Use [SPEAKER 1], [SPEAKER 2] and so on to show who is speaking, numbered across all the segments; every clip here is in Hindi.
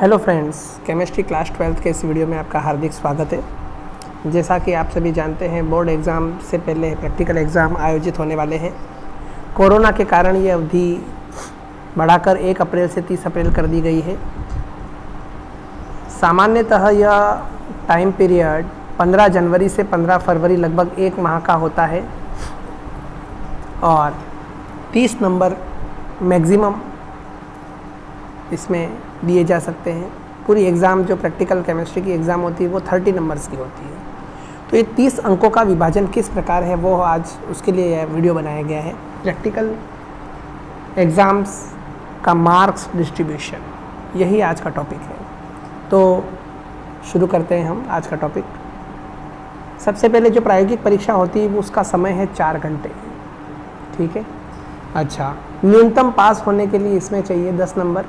[SPEAKER 1] Hello friends, chemistry class 12th के इस वीडियो में आपका हार्दिक स्वागत है। जैसा कि आप सभी जानते हैं, बोर्ड एग्ज़ाम से पहले प्रैक्टिकल एग्ज़ाम आयोजित होने वाले हैं। कोरोना के कारण ये अवधि बढ़ाकर 1 अप्रैल से 30 अप्रैल कर दी गई है। सामान्यतः यह टाइम पीरियड 15 जनवरी से 15 फरवरी लगभग 1 माह का होता है और 30 नंबर मैक्सिमम इसमें दिए जा सकते हैं। पूरी एग्ज़ाम जो प्रैक्टिकल केमिस्ट्री की एग्ज़ाम होती है वो 30 नंबर्स की होती है। तो ये 30 अंकों का विभाजन किस प्रकार है वो आज उसके लिए यह वीडियो बनाया गया है। प्रैक्टिकल एग्ज़ाम्स का मार्क्स डिस्ट्रीब्यूशन, यही आज का टॉपिक है। तो शुरू करते हैं हम आज का टॉपिक। सबसे पहले जो प्रायोगिक परीक्षा होती है वो उसका समय है 4 घंटे। ठीक है, अच्छा, न्यूनतम पास होने के लिए इसमें चाहिए 10 नंबर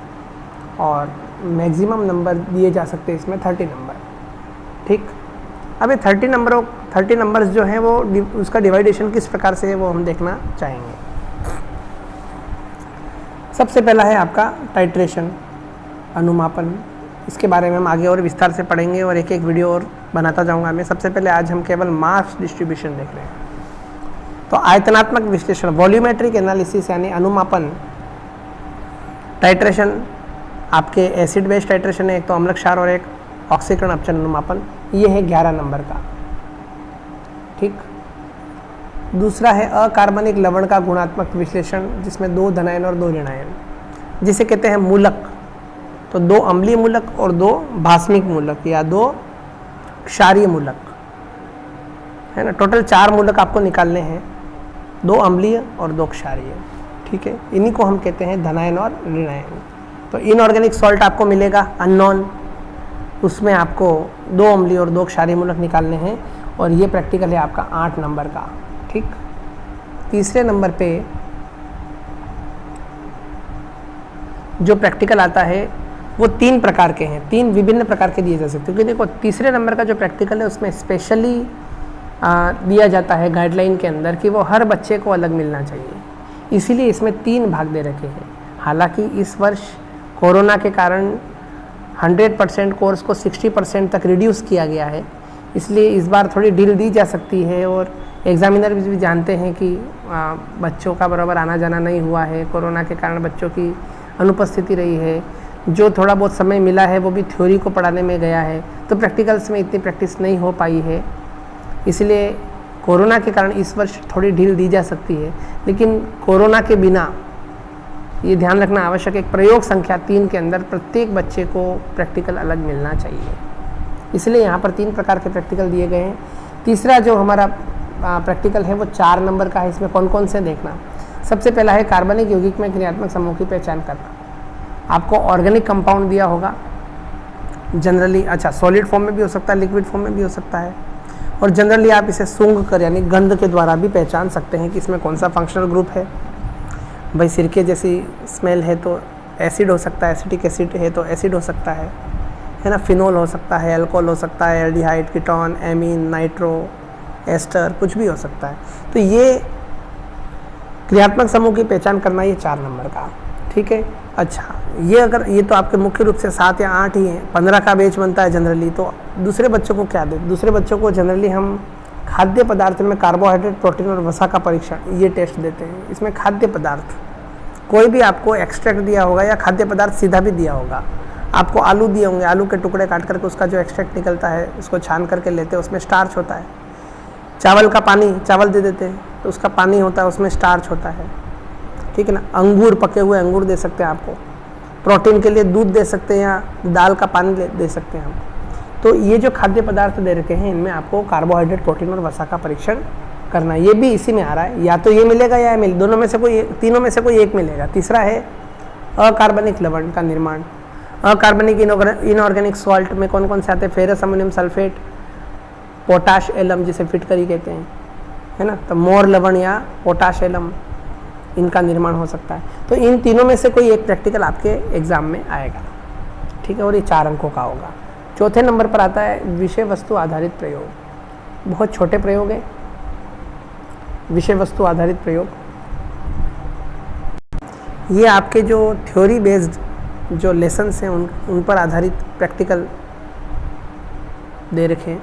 [SPEAKER 1] और मैक्सिमम नंबर दिए जा सकते हैं इसमें 30 नंबर। ठीक, अब ये 30 नंबर्स जो हैं वो उसका डिवाइडेशन किस प्रकार से है वो हम देखना चाहेंगे। सबसे पहला है आपका टाइट्रेशन, अनुमापन। इसके बारे में हम आगे और विस्तार से पढ़ेंगे और एक एक वीडियो और बनाता जाऊंगा मैं। सबसे पहले आज हम केवल मास डिस्ट्रीब्यूशन देख रहे हैं। तो आयतनात्मक विश्लेषण, वॉल्यूमेट्रिक एनालिसिस यानी अनुमापन। टाइट्रेशन आपके एसिड बेस टाइट्रेशन है, एक तो अम्ल क्षार और एक ऑक्सीकरण अपचन अनुमापन। ये है 11 नंबर का। ठीक, दूसरा है अकार्बनिक लवण का गुणात्मक विश्लेषण, जिसमें 2 धनायन और 2 ऋणायन, जिसे कहते हैं मूलक। तो 2 अम्लीय मूलक और 2 भास्मिक मूलक या 2 क्षारीय मूलक, है ना। टोटल 4 मूलक आपको निकालने हैं, 2 अम्लीय और 2 क्षारीय। ठीक है, इन्हीं को हम कहते हैं धनायन और ऋणायन। तो इनऑर्गेनिक सॉल्ट आपको मिलेगा अननोन, उसमें आपको 2 अम्लीय और 2 क्षारीय मूलक निकालने हैं और ये प्रैक्टिकल है आपका 8 नंबर का। ठीक, तीसरे नंबर पे जो प्रैक्टिकल आता है वो 3 प्रकार के हैं, 3 विभिन्न प्रकार के दिए जा सकते हैं। क्योंकि देखो तीसरे नंबर का जो प्रैक्टिकल है उसमें स्पेशली दिया जाता है गाइडलाइन के अंदर कि वो हर बच्चे को अलग मिलना चाहिए, इसीलिए इसमें 3 भाग दे रखे हैं। हालांकि इस वर्ष कोरोना के कारण 100% कोर्स को 60% तक रिड्यूस किया गया है, इसलिए इस बार थोड़ी ढील दी जा सकती है। और एग्जामिनर भी जानते हैं कि बच्चों का बराबर आना जाना नहीं हुआ है, कोरोना के कारण बच्चों की अनुपस्थिति रही है। जो थोड़ा बहुत समय मिला है वो भी थ्योरी को पढ़ाने में गया है, तो प्रैक्टिकल्स में इतनी प्रैक्टिस नहीं हो पाई है, इसलिए कोरोना के कारण इस वर्ष थोड़ी ढील दी जा सकती है। लेकिन कोरोना के बिना ये ध्यान रखना आवश्यक है, प्रयोग संख्या 3 के अंदर प्रत्येक बच्चे को प्रैक्टिकल अलग मिलना चाहिए, इसलिए यहाँ पर 3 प्रकार के प्रैक्टिकल दिए गए हैं। तीसरा जो हमारा प्रैक्टिकल है वो 4 नंबर का है। इसमें कौन कौन से देखना। सबसे पहला है कार्बनिक यौगिक में क्रियात्मक समूह की पहचान करना। आपको ऑर्गेनिक कंपाउंड दिया होगा जनरली, अच्छा सॉलिड फॉर्म में भी हो सकता है, लिक्विड फॉर्म में भी हो सकता है, और जनरली आप इसे सूंघ कर यानी गंध के द्वारा भी पहचान सकते हैं कि इसमें कौन सा फंक्शनल ग्रुप है। भाई सिरके जैसी स्मेल है तो एसिड हो सकता है, एसिटिक एसिड है तो एसिड हो सकता है ना। फिनोल हो सकता है, अल्कोहल हो सकता है, aldehyde, ketone, amine, nitro, ester, कुछ भी हो सकता है। तो ये क्रियात्मक समूह की पहचान करना, ये 4 नंबर का। ठीक है, अच्छा, ये तो आपके मुख्य रूप से 7 या 8 ही हैं। 15 का बैच बनता है जनरली। तो दूसरे बच्चों को क्या दें? दूसरे बच्चों को जनरली हम खाद्य पदार्थ में कार्बोहाइड्रेट, प्रोटीन और वसा का परीक्षण, ये टेस्ट देते हैं। इसमें खाद्य पदार्थ कोई भी आपको एक्सट्रैक्ट दिया होगा या खाद्य पदार्थ सीधा भी दिया होगा। आपको आलू दिए होंगे, आलू के टुकड़े काट करके उसका जो एक्सट्रैक्ट निकलता है उसको छान करके लेते हैं, उसमें स्टार्च होता है। चावल का पानी, चावल दे देते हैं तो उसका पानी होता है, उसमें स्टार्च होता है। ठीक है ना। अंगूर, पके हुए अंगूर दे सकते हैं आपको। प्रोटीन के लिए दूध दे सकते हैं या दाल का पानी दे सकते हैं हम। तो ये जो खाद्य पदार्थ दे रखे हैं इनमें आपको कार्बोहाइड्रेट, प्रोटीन और वसा का परीक्षण करना। ये भी इसी में आ रहा है, या तो ये मिलेगा या मिल, दोनों में से कोई, तीनों में से कोई एक मिलेगा। तीसरा है अकार्बनिक लवण का निर्माण। अकार्बनिक इनऑर्गेनिक सॉल्ट में कौन कौन से आते हैं? Ferrous ammonium sulphate, potash alum जिसे फिटकरी कहते हैं, है ना। तो मोर लवण या पोटाश एलम, इनका निर्माण हो सकता है। तो इन तीनों में से कोई एक प्रैक्टिकल आपके एग्जाम में आएगा। ठीक है, और ये 4 अंकों का होगा। चौथे नंबर पर आता है विषय वस्तु आधारित प्रयोग। बहुत छोटे प्रयोग है विषय वस्तु आधारित प्रयोग। ये आपके जो थ्योरी बेस्ड जो लेसन्स हैं उन पर आधारित प्रैक्टिकल दे रखे हैं।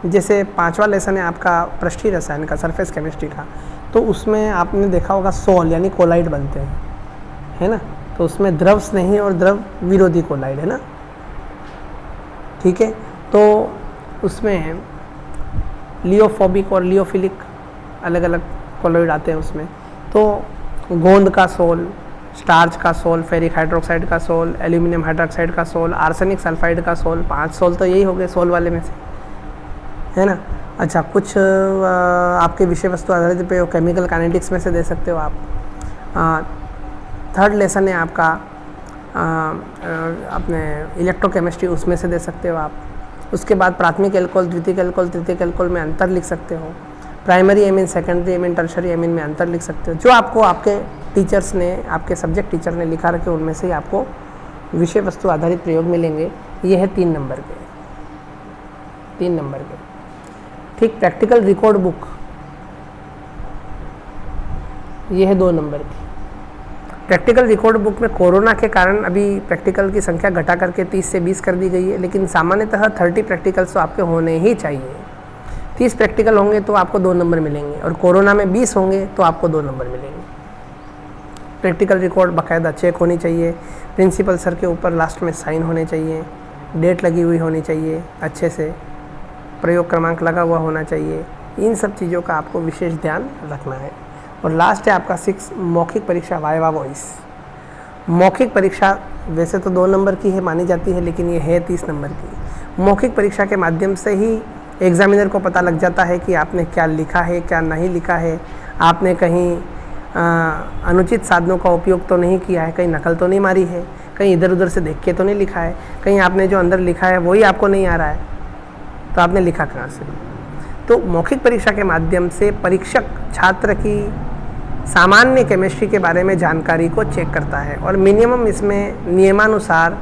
[SPEAKER 1] जैसे 5वां लेसन है आपका पृष्ठीय रसायन का, सरफेस केमिस्ट्री का, तो उसमें आपने देखा होगा सोल यानी कोलाइड बनते हैं, है ना। तो उसमें द्रव स्नेही और द्रव विरोधी कोलाइड, है ना, ठीक है। तो उसमें लियोफोबिक और लियोफिलिक अलग अलग कोलाइड आते हैं उसमें। तो गोंद का सोल, स्टार्च का सोल, फेरिक हाइड्रोक्साइड का सोल, एल्यूमिनियम हाइड्रोक्साइड का सोल, आर्सेनिक सल्फाइड का सोल, 5 सोल तो यही हो गए सोल वाले में से, है ना। अच्छा, कुछ आपके विषय वस्तु आधारित पे केमिकल काइनेटिक्स में से दे सकते हो आप। 3rd लेसन है आपका अपने इलेक्ट्रोकेमिस्ट्री, उसमें से दे सकते हो आप। उसके बाद प्राथमिक एल्कोहल, द्वितीयक एल्कोहल, तृतीयक एल्कोहल में अंतर लिख सकते हो। Primary amine, secondary amine, tertiary amine में अंतर लिख सकते हो। जो आपको आपके टीचर्स ने, आपके सब्जेक्ट टीचर ने लिखा रखे उनमें से ही आपको विषय वस्तु आधारित प्रयोग मिलेंगे। ये है 3 नंबर के, 3 नंबर के, ठीक। प्रैक्टिकल रिकॉर्ड बुक ये है 2 नंबर की। प्रैक्टिकल रिकॉर्ड बुक में कोरोना के कारण अभी प्रैक्टिकल की संख्या घटा करके 30 से 20 कर दी गई है, लेकिन सामान्यतः 30 प्रैक्टिकल्स तो आपके होने ही चाहिए। 30 प्रैक्टिकल होंगे तो आपको 2 नंबर मिलेंगे, और कोरोना में 20 होंगे तो आपको 2 नंबर मिलेंगे। प्रैक्टिकल रिकॉर्ड बाकायदा चेक होनी चाहिए, प्रिंसिपल सर के ऊपर लास्ट में साइन होने चाहिए, डेट लगी हुई होनी चाहिए, अच्छे से प्रयोग क्रमांक लगा हुआ होना चाहिए। इन सब चीज़ों का आपको विशेष ध्यान रखना है। और लास्ट है आपका 6 मौखिक परीक्षा, वाइवा वॉइस। मौखिक परीक्षा वैसे तो 2 नंबर की है मानी जाती है, लेकिन ये है 30 नंबर की। मौखिक परीक्षा के माध्यम से ही एग्जामिनर को पता लग जाता है कि आपने क्या लिखा है, क्या नहीं लिखा है, आपने कहीं अनुचित साधनों का उपयोग तो नहीं किया है, कहीं नकल तो नहीं मारी है, कहीं इधर उधर से देख के तो नहीं लिखा है, कहीं आपने जो अंदर लिखा है वही आपको नहीं आ रहा है, तो आपने लिखा कहाँ से। तो मौखिक परीक्षा के माध्यम से परीक्षक छात्र की सामान्य केमिस्ट्री के बारे में जानकारी को चेक करता है, और मिनिमम इसमें नियमानुसार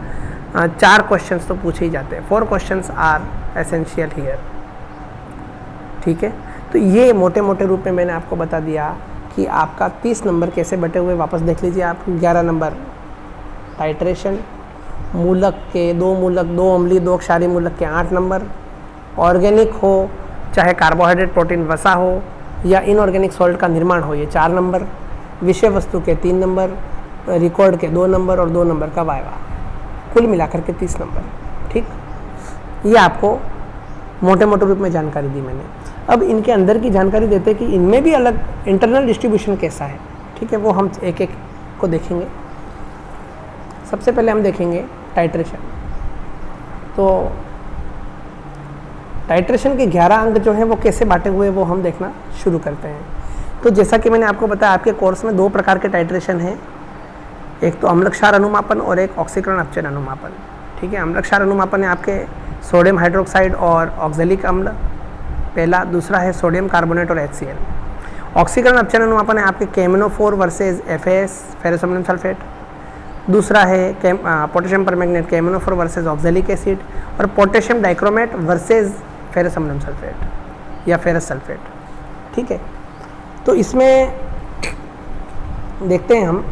[SPEAKER 1] 4 क्वेश्चंस तो पूछे ही जाते हैं। 4 क्वेश्चंस आर एसेंशियल हियर, ठीक है। तो ये मोटे मोटे रूप में मैंने आपको बता दिया कि आपका 30 नंबर कैसे बटे हुए, वापस देख लीजिए आप। 11 नंबर टाइट्रेशन, मूलक के 2 मूलक, 2 अम्लीय 2 क्षारीय मूलक के 8 नंबर, ऑर्गेनिक हो चाहे कार्बोहाइड्रेट प्रोटीन वसा हो या इनऑर्गेनिक सॉल्ट का निर्माण हो, ये 4 नंबर, विषय वस्तु के 3 नंबर, रिकॉर्ड के 2 नंबर और 2 नंबर का वाइवा, कुल मिलाकर के 30 नंबर, ठीक। ये आपको मोटे मोटे रूप में जानकारी दी मैंने। अब इनके अंदर की जानकारी देते हैं कि इनमें भी अलग इंटरनल डिस्ट्रीब्यूशन कैसा है, ठीक है, वो हम एक एक को देखेंगे। सबसे पहले हम देखेंगे टाइट्रेशन। तो टाइट्रेशन के 11 अंक जो हैं वो कैसे बांटे हुए वो हम देखना शुरू करते हैं। तो जैसा कि मैंने आपको बताया, आपके कोर्स में 2 प्रकार के टाइट्रेशन हैं, एक तो अम्ल क्षार अनुमापन और एक ऑक्सीकरण अपचयन अनुमापन, ठीक है। अम्ल क्षार अनुमापन है आपके सोडियम हाइड्रोक्साइड और ऑक्जेलिक अम्ल पहला, दूसरा है सोडियम कार्बोनेट और HCl। ऑक्सीकरण अपचयन अनुमापन है आपके केमिनोफोर versus FAS ferrous ammonium sulphate, दूसरा है पोटेशियम परमैंगनेट केमिनोफोर वर्सेज ऑक्जेलिक एसिड, और potassium dichromate versus ferrous ammonium sulphate या फेरस सल्फेट, ठीक है। तो इसमें देखते हैं हम,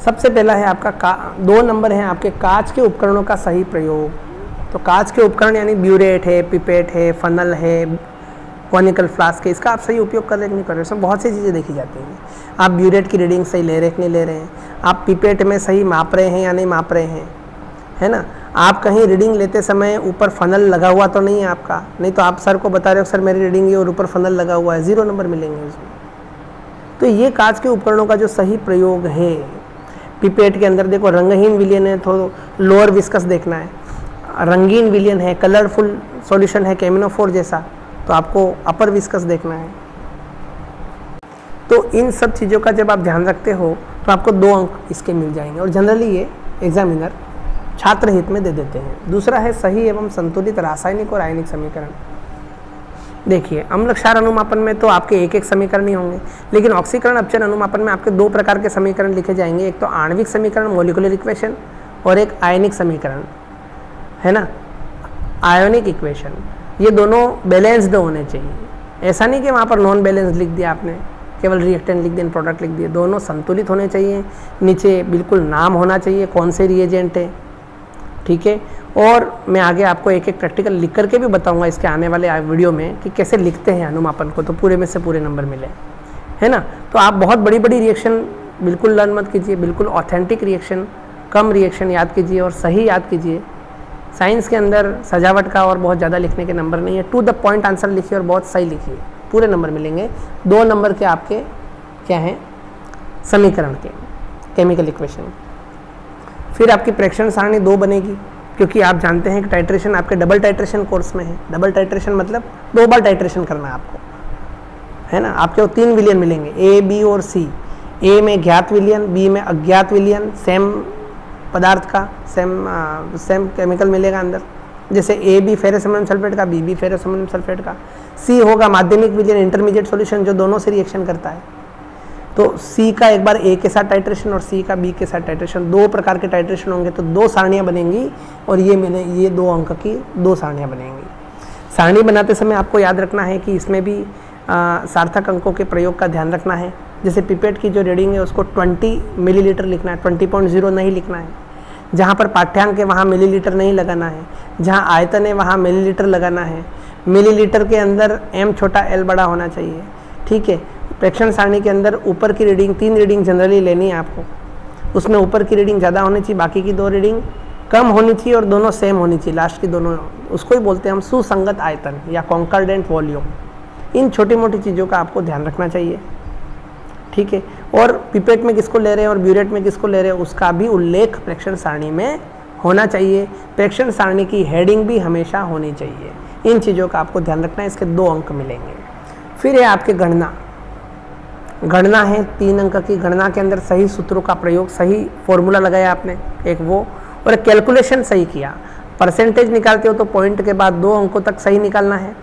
[SPEAKER 1] सबसे पहला है आपका 2 नंबर है आपके कांच के उपकरणों का सही प्रयोग। तो कांच के उपकरण यानी ब्यूरेट है, पिपेट है, फनल है, कॉनिकल फ्लास्क है, इसका आप सही उपयोग कर रहे हैं कि नहीं कर रहे हैं। इसमें बहुत सी चीज़ें देखी जाती हैं। आप ब्यूरेट की रीडिंग सही ले रहे हैं कि नहीं ले रहे हैं, आप पिपेट में सही माप रहे हैं या नहीं माप रहे हैं, है ना। आप कहीं रीडिंग लेते समय ऊपर फनल लगा हुआ तो नहीं है आपका, नहीं तो आप सर को बता रहे हो सर मेरी रीडिंग है और ऊपर फनल लगा हुआ है, 0 नंबर मिलेंगे उसमें। तो ये कांच के उपकरणों का जो सही प्रयोग है, पिपेट के अंदर देखो रंगहीन विलियन है तो लोअर विस्कस देखना है, रंगीन विलियन है, कलरफुल सॉल्यूशन है केमिनोफोर जैसा, तो आपको अपर विस्कस देखना है। तो इन सब चीज़ों का जब आप ध्यान रखते हो तो आपको 2 अंक इसके मिल जाएंगे, और जनरली ये एग्जामिनर छात्र हित में दे देते हैं। दूसरा है सही एवं संतुलित रासायनिक और आयनिक समीकरण। देखिए अम्ल क्षार अनुमापन में तो आपके एक समीकरण ही होंगे, लेकिन ऑक्सीकरण अपचयन अनुमापन में आपके 2 प्रकार के समीकरण लिखे जाएंगे, एक तो आणविक समीकरण मॉलिक्यूलर इक्वेशन और एक आयनिक समीकरण, है ना, आयोनिक इक्वेशन। ये दोनों बैलेंस्ड होने चाहिए, ऐसा नहीं कि वहाँ पर नॉन बैलेंस लिख दिया आपने केवल रिएक्टेंट लिख दिए, प्रोडक्ट लिख दिए, दोनों संतुलित होने चाहिए। नीचे बिल्कुल नाम होना चाहिए कौन से रिएजेंट है, ठीक है। और मैं आगे आपको एक एक प्रैक्टिकल लिख करके भी बताऊंगा इसके आने वाले वीडियो में कि कैसे लिखते हैं अनुमापन को, तो पूरे में से पूरे नंबर मिले, है ना। तो आप बहुत बड़ी बड़ी रिएक्शन बिल्कुल लर्न मत कीजिए, बिल्कुल ऑथेंटिक रिएक्शन, कम रिएक्शन याद कीजिए और सही याद कीजिए। साइंस के अंदर सजावट का और बहुत ज़्यादा लिखने के नंबर नहीं है, टू द पॉइंट आंसर लिखिए और बहुत सही लिखिए, पूरे नंबर मिलेंगे। 2 नंबर के आपके क्या हैं, समीकरण के, केमिकल इक्वेशन। फिर आपकी प्रेक्षण सारणी 2 बनेगी, क्योंकि आप जानते हैं कि टाइट्रेशन आपके डबल टाइट्रेशन कोर्स में है। डबल टाइट्रेशन मतलब 2 बार टाइट्रेशन करना है आपको, है ना। आपके 3 विलियन मिलेंगे, ए, बी और सी। ए में ज्ञात विलियन, बी में अज्ञात विलियन, सेम पदार्थ का सेम केमिकल मिलेगा अंदर, जैसे A B ferrous ammonium sulphate का, B B ferrous ammonium sulphate का। सी होगा माध्यमिक विलियन, इंटरमीडिएट सॉल्यूशन, जो दोनों से रिएक्शन करता है। तो सी का एक बार ए के साथ टाइट्रेशन और सी का बी के साथ टाइट्रेशन, 2 प्रकार के टाइट्रेशन होंगे, तो 2 सारणियाँ बनेंगी और ये 2 अंक की 2 सारणियाँ बनेंगी। सारणी बनाते समय आपको याद रखना है कि इसमें भी सार्थक अंकों के प्रयोग का ध्यान रखना है। जैसे पिपेट की जो रीडिंग है उसको 20 मिलीलीटर लिखना है, 20.0 नहीं लिखना है। जहाँ पर पाठ्यांक है वहाँ मिलीलीटर नहीं लगाना है, जहाँ आयतन है वहाँ मिलीलीटर लगाना है। मिलीलीटर के अंदर m छोटा l बड़ा होना चाहिए, ठीक है। प्रेक्षण सारणी के अंदर ऊपर की रीडिंग 3 रीडिंग जनरली लेनी है आपको, उसमें ऊपर की रीडिंग ज़्यादा होनी चाहिए, बाकी की 2 रीडिंग कम होनी चाहिए और दोनों सेम होनी चाहिए, लास्ट की दोनों, उसको ही बोलते हैं हम सुसंगत आयतन या कॉन्कॉर्डेंट वॉल्यूम। इन छोटी मोटी चीज़ों का आपको ध्यान रखना चाहिए, ठीक है। और पिपेट में किसको ले रहे हैं और ब्यूरेट में किसको ले रहे हैं उसका भी उल्लेख प्रेक्षण सारणी में होना चाहिए। प्रेक्षण सारणी की हेडिंग भी हमेशा होनी चाहिए। इन चीज़ों का आपको ध्यान रखना है, इसके 2 अंक मिलेंगे। फिर है आपके गणना। गणना है 3 अंक की। गणना के अंदर सही सूत्रों का प्रयोग, सही फॉर्मूला लगाया आपने एक वो, और कैलकुलेशन सही किया। परसेंटेज निकालते हो तो पॉइंट के बाद 2 अंकों तक सही निकालना है,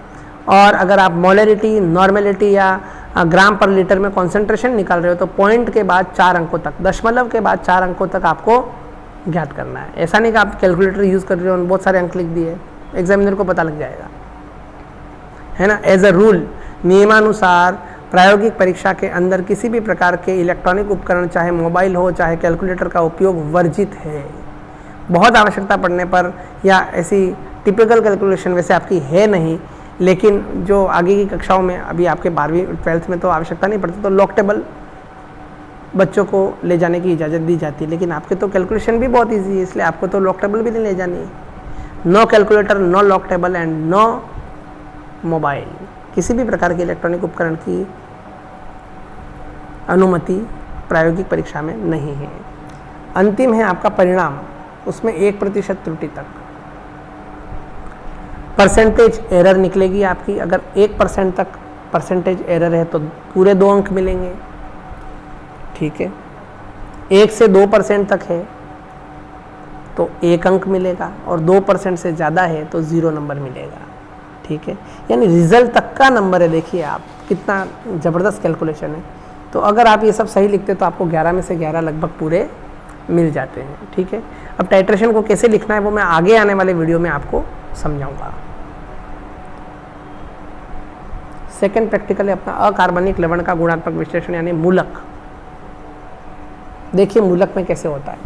[SPEAKER 1] और अगर आप मोलरिटी, नॉर्मेलिटी या ग्राम पर लीटर में कॉन्सेंट्रेशन निकाल रहे हो तो पॉइंट के बाद 4 अंकों तक, दशमलव के बाद 4 अंकों तक आपको ज्ञात करना है। ऐसा नहीं कि आप कैलकुलेटर यूज़ कर रहे हो और बहुत सारे अंक लिख दिए, एग्जामिनर को पता लग जाएगा, है ना। एज अ रूल, नियमानुसार प्रायोगिक परीक्षा के अंदर किसी भी प्रकार के इलेक्ट्रॉनिक उपकरण, चाहे मोबाइल हो चाहे कैलकुलेटर का उपयोग वर्जित है। बहुत आवश्यकता पड़ने पर या ऐसी टिपिकल कैलकुलेशन वैसे आपकी है नहीं, लेकिन जो आगे की कक्षाओं में, अभी आपके 12वीं 12th में तो आवश्यकता नहीं पड़ती, तो लॉक टेबल बच्चों को ले जाने की इजाज़त दी जाती है। लेकिन आपके तो कैलकुलेशन भी बहुत इजी है, इसलिए आपको तो लॉक टेबल भी नहीं ले जानी है। No calculator, no log table and no mobile, किसी भी प्रकार के इलेक्ट्रॉनिक उपकरण की अनुमति प्रायोगिक परीक्षा में नहीं है। अंतिम है आपका परिणाम, उसमें 1% त्रुटि तक परसेंटेज एरर निकलेगी आपकी। अगर 1% तक परसेंटेज एरर है तो पूरे 2 अंक मिलेंगे, ठीक है। 1 से 2% तक है तो 1 अंक मिलेगा, और 2% से ज़्यादा है तो 0 नंबर मिलेगा, ठीक है। यानी रिजल्ट तक का नंबर है, देखिए आप कितना ज़बरदस्त कैलकुलेशन है। तो अगर आप ये सब सही लिखते तो आपको 11 में से 11 लगभग पूरे मिल जाते हैं, ठीक है। अब टाइट्रेशन को कैसे लिखना है वो मैं आगे आने वाले वीडियो में आपको समझाऊंगा। सेकेंड प्रैक्टिकल है अपना अकार्बनिक लवण का गुणात्मक विश्लेषण यानी मूलक। देखिए मूलक में कैसे होता है।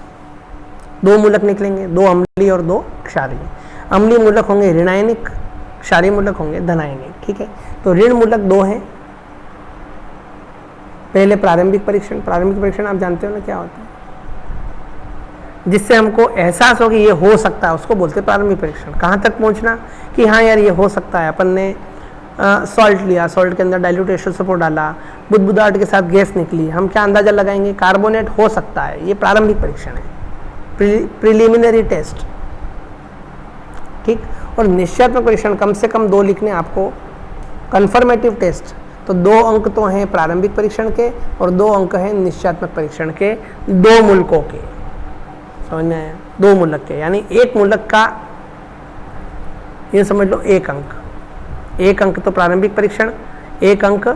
[SPEAKER 1] 2 मूलक निकलेंगे, 2 अम्लीय और 2 क्षारीय। अम्लीय मूलक होंगे ऋणायनिक, क्षारीय मूलक होंगे धनायनिक, ठीक है। तो ऋण मूलक 2 हैं। पहले प्रारंभिक परीक्षण। प्रारंभिक परीक्षण आप जानते हो ना क्या होता है, जिससे हमको एहसास हो कि ये हो सकता है, उसको बोलते हैं प्रारंभिक परीक्षण। कहाँ तक पहुँचना कि हाँ यार ये हो सकता है। अपन ने सॉल्ट लिया, सॉल्ट के अंदर डाइल्यूट H2SO4 डाला, बुदबुदाहट के साथ गैस निकली, हम क्या अंदाजा लगाएंगे, कार्बोनेट हो सकता है। ये प्रारंभिक परीक्षण है, प्रिलिमिनरी टेस्ट, ठीक। और निश्चयात्मक परीक्षण कम से कम 2 लिखने आपको, कंफर्मेटिव टेस्ट। तो 2 अंक तो हैं प्रारंभिक परीक्षण के और 2 अंक हैं निश्चयात्मक परीक्षण के, 2 मूलकों के, समझ में आया, 2 मूलक के। यानी 1 मूलक का ये समझ लो 1 अंक, 1 अंक तो प्रारंभिक परीक्षण, 1 अंक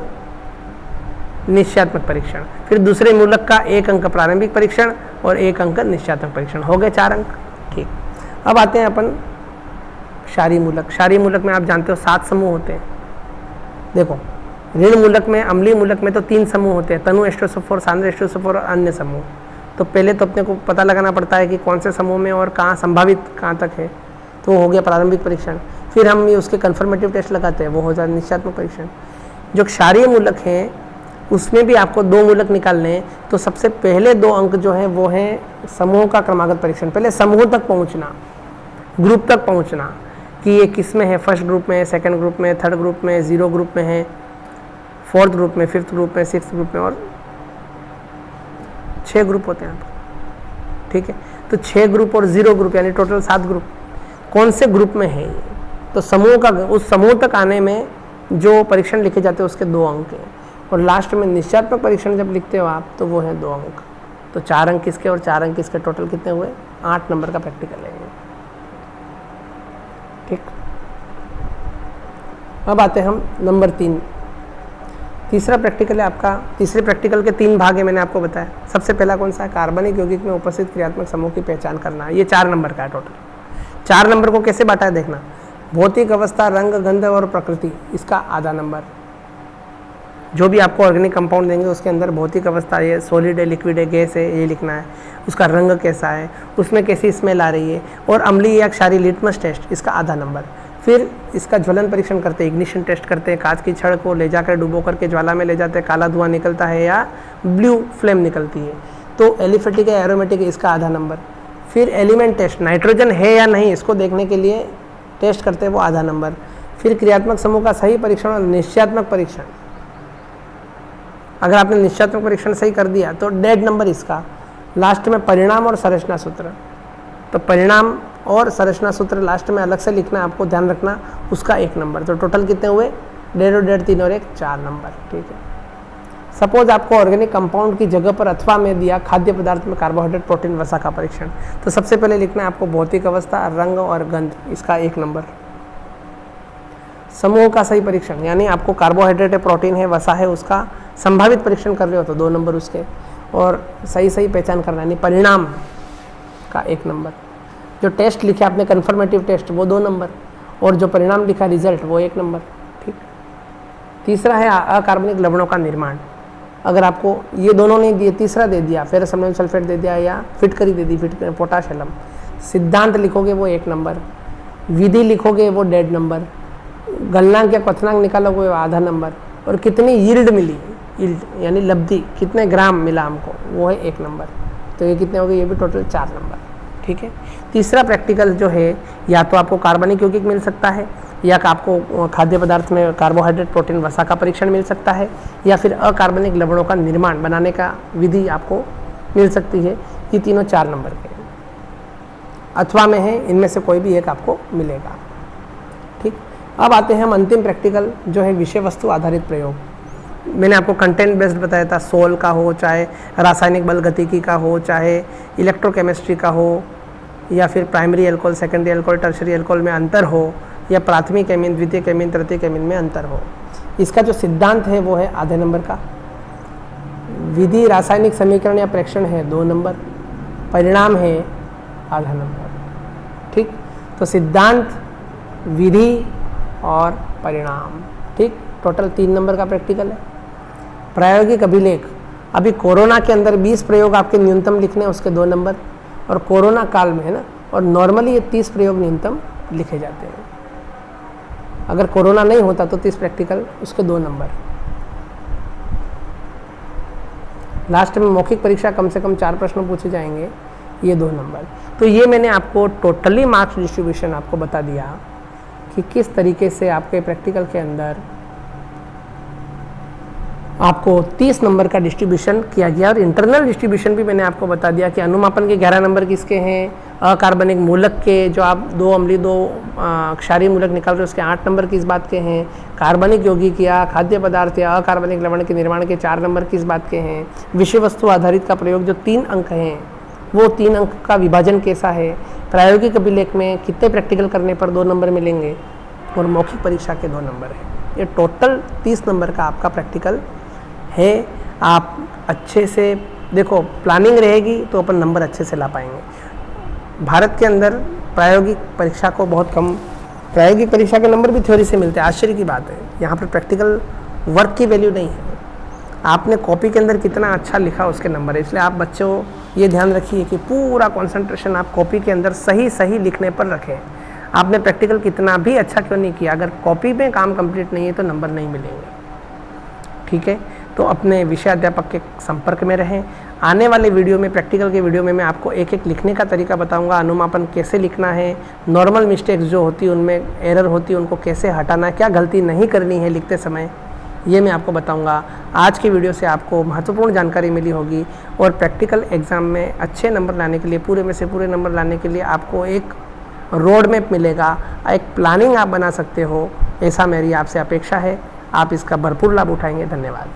[SPEAKER 1] निश्चयात्मक परीक्षण। फिर दूसरे मूलक का 1 अंक प्रारंभिक परीक्षण और 1 अंक निश्चयात्मक परीक्षण, हो गए 4 अंक, ठीक। अब आते हैं अपन क्षारीय मूलक। क्षारीय मूलक में आप जानते हो 7 समूह होते हैं। देखो ऋण मूलक में, अम्लीय मूलक में तो 3 समूह होते हैं, तनु H2SO4, सांद्र H2SO4 और अन्य समूह। तो पहले तो अपने को पता लगाना पड़ता है कि कौन से समूह में और कहाँ संभावित कहाँ तक है, तो हो गया प्रारंभिक परीक्षण। फिर हम ये उसके कन्फर्मेटिव टेस्ट लगाते हैं, वो हो जाता है निश्चयात्मक परीक्षण। जो क्षारीय मूलक हैं उसमें भी आपको 2 मूलक निकालने हैं, तो सबसे पहले 2 अंक जो है वो है समूह का क्रमागत परीक्षण। पहले समूह तक पहुँचना, ग्रुप तक पहुँचना कि ये किस में है, फर्स्ट ग्रुप में है, सेकेंड ग्रुप में, थर्ड ग्रुप में, 0 ग्रुप में है, 4th ग्रुप में, 5th ग्रुप में, 6th ग्रुप में, और 6 ग्रुप होते हैं यहाँ पर। ठीक है, तो 6 ग्रुप और 0 ग्रुप यानी टोटल 7 ग्रुप, कौन से ग्रुप में है ये, तो समूह का, उस समूह तक आने में जो परीक्षण लिखे जाते हैं उसके 2 अंक हैं, और लास्ट में निश्चयात्मक परीक्षण जब लिखते हो आप तो वो है 2 अंक। तो 4 अंक इसके और 4 अंक इसके, टोटल कितने हुए, 8 नंबर का प्रैक्टिकल है। ठीक, अब आते हैं हम नंबर 3। तीसरा प्रैक्टिकल है आपका, तीसरे प्रैक्टिकल के 3 भाग है मैंने आपको बताया। सबसे पहला कौन सा है, कार्बनिक यौगिक में उपस्थित क्रियात्मक समूह की पहचान करना। ये 4 नंबर का है टोटल। 4 नंबर को कैसे बांटा है देखना, भौतिक अवस्था, रंग, गंध और प्रकृति, इसका आधा नंबर। जो भी आपको ऑर्गेनिक कंपाउंड देंगे उसके अंदर भौतिक अवस्था, ये सॉलिड है, लिक्विड है, गैस है, ये लिखना है। उसका रंग कैसा है, उसमें कैसी स्मेल आ रही है, और अम्लीय या क्षारीय लिटमस टेस्ट, इसका आधा नंबर। फिर इसका ज्वलन परीक्षण करते हैं, इग्निशन टेस्ट करते हैं, कांच की छड़ को ले जाकर डुबो करके ज्वाला में ले जाते हैं, काला धुआं निकलता है या ब्लू फ्लेम निकलती है, तो एलिफेटिक या एरोमेटिक, इसका आधा नंबर। फिर एलिमेंट टेस्ट, नाइट्रोजन है या नहीं इसको देखने के लिए टेस्ट करते हैं, वो आधा नंबर। फिर क्रियात्मक समूह का सही परीक्षण और निश्चयात्मक परीक्षण, अगर आपने निश्चयात्मक परीक्षण सही कर दिया तो 1.5 नंबर इसका। लास्ट में परिणाम और संरचना सूत्र, तो परिणाम और संरचना सूत्र लास्ट में अलग से लिखना, आपको ध्यान रखना, उसका 1 नंबर। तो टोटल कितने हुए, 1.5 और 1.5, 3 और 1, 4 नंबर। ठीक है, सपोज आपको ऑर्गेनिक कंपाउंड की जगह पर अथवा में दिया खाद्य पदार्थ में कार्बोहाइड्रेट, प्रोटीन, वसा का परीक्षण, तो सबसे पहले लिखना है आपको भौतिक अवस्था, रंग और गंध, इसका 1 नंबर। समूह का सही परीक्षण, यानी आपको कार्बोहाइड्रेट है, प्रोटीन है, वसा है, उसका संभावित परीक्षण कर रहे हो तो 2 नंबर उसके, और सही पहचान करना यानी परिणाम का 1 नंबर। जो टेस्ट लिखे आपने कन्फर्मेटिव टेस्ट, वो 2 नंबर, और जो परिणाम लिखा रिजल्ट, वो 1 नंबर। ठीक, तीसरा है अकार्बनिक लवणों का निर्माण। अगर आपको ये दोनों नहीं दिए, तीसरा दे दिया, फेरस अमोनियम सल्फेट दे दिया या फिटकरी दे दी, पोटाश एलम, सिद्धांत लिखोगे वो 1 नंबर, विधि लिखोगे वो 1.5 नंबर, गलनांक या क्वथनांक निकालोगे वो आधा नंबर, और कितनी यील्ड मिली, यील्ड यानी लब्धि, कितने ग्राम मिला हमको, वो है 1 नंबर। तो ये कितने हो गए, ये भी टोटल 4 नंबर। ठीक है, तीसरा प्रैक्टिकल जो है, या तो आपको कार्बनिक यौगिक मिल सकता है, या आपको खाद्य पदार्थ में कार्बोहाइड्रेट, प्रोटीन, वसा का परीक्षण मिल सकता है, या फिर अकार्बनिक लवणों का निर्माण बनाने का विधि आपको मिल सकती है। ये तीनों 4 नंबर के अथवा में है, इनमें से कोई भी एक आपको मिलेगा। ठीक, अब आते हैं हम अंतिम प्रैक्टिकल जो है विषय वस्तु आधारित प्रयोग। मैंने आपको कंटेंट बेस्ड बताया था, सोल का हो, चाहे रासायनिक बल गतिकी का हो, चाहे इलेक्ट्रोकेमिस्ट्री का हो, या फिर primary alcohol, secondary alcohol, tertiary alcohol में अंतर हो, या प्राथमिक एमीन, द्वितीयक एमीन, तृतीयक एमीन में अंतर हो। इसका जो सिद्धांत है वो है आधे नंबर का, विधि रासायनिक समीकरण या प्रेक्षण है 2 नंबर, परिणाम है आधा नंबर। ठीक, तो सिद्धांत, विधि और परिणाम, ठीक, टोटल 3 नंबर का प्रैक्टिकल है। प्रायोगिक अभिलेख, अभी कोरोना के अंदर 20 प्रयोग आपके न्यूनतम लिखने हैं, उसके 2 नंबर, और कोरोना काल में है ना, और नॉर्मली ये 30 प्रयोग न्यूनतम लिखे जाते हैं। अगर कोरोना नहीं होता तो 30 प्रैक्टिकल, उसके 2 नंबर। लास्ट में मौखिक परीक्षा कम से कम 4 प्रश्न पूछे जाएंगे, ये 2 नंबर। तो ये मैंने आपको टोटली मार्क्स डिस्ट्रीब्यूशन आपको बता दिया कि किस तरीके से आपके प्रैक्टिकल के अंदर आपको 30 नंबर का डिस्ट्रीब्यूशन किया गया, और इंटरनल डिस्ट्रीब्यूशन भी मैंने आपको बता दिया कि अनुमापन के 11 नंबर किसके हैं, अकार्बनिक मूलक के जो आप 2 अम्लीय 2 क्षारीय मूलक निकाल रहे हो उसके 8 नंबर किस बात के हैं, कार्बनिक यौगिक या खाद्य पदार्थ या अकार्बनिक लवण के निर्माण के 4 नंबर किस बात के हैं, विषय वस्तु आधारित का प्रयोग जो 3 अंक हैं वो 3 अंक का विभाजन कैसा है, प्रायोगिक अभिलेख में कितने प्रैक्टिकल करने पर 2 नंबर मिलेंगे, और मौखिक परीक्षा के 2 नंबर है। ये टोटल 30 नंबर का आपका प्रैक्टिकल है। आप अच्छे से देखो, प्लानिंग रहेगी तो अपन नंबर अच्छे से ला पाएंगे। भारत के अंदर प्रायोगिक परीक्षा को बहुत कम, प्रायोगिक परीक्षा के नंबर भी थ्योरी से मिलते हैं, आश्चर्य की बात है। यहाँ पर प्रैक्टिकल वर्क की वैल्यू नहीं है, आपने कॉपी के अंदर कितना अच्छा लिखा उसके नंबर है। इसलिए आप बच्चों ये ध्यान रखिए कि पूरा कंसंट्रेशन आप कॉपी के अंदर सही सही लिखने पर रखें। आपने प्रैक्टिकल कितना भी अच्छा क्यों नहीं किया, अगर कॉपी में काम कंप्लीट नहीं है तो नंबर नहीं मिलेंगे। ठीक है, तो अपने विषय अध्यापक के संपर्क में रहें। आने वाले वीडियो में, प्रैक्टिकल के वीडियो में मैं आपको एक एक लिखने का तरीका बताऊंगा, अनुमापन कैसे लिखना है, नॉर्मल मिस्टेक्स जो होती है उनमें एरर होती है उनको कैसे हटाना है, क्या गलती नहीं करनी है लिखते समय, ये मैं आपको बताऊंगा। आज की वीडियो से आपको महत्वपूर्ण जानकारी मिली होगी और प्रैक्टिकल एग्ज़ाम में अच्छे नंबर लाने के लिए, पूरे में से पूरे नंबर लाने के लिए आपको एक रोड मैप मिलेगा, एक प्लानिंग आप बना सकते हो, ऐसा मेरी आपसे अपेक्षा है। आप इसका भरपूर लाभ उठाएंगे। धन्यवाद।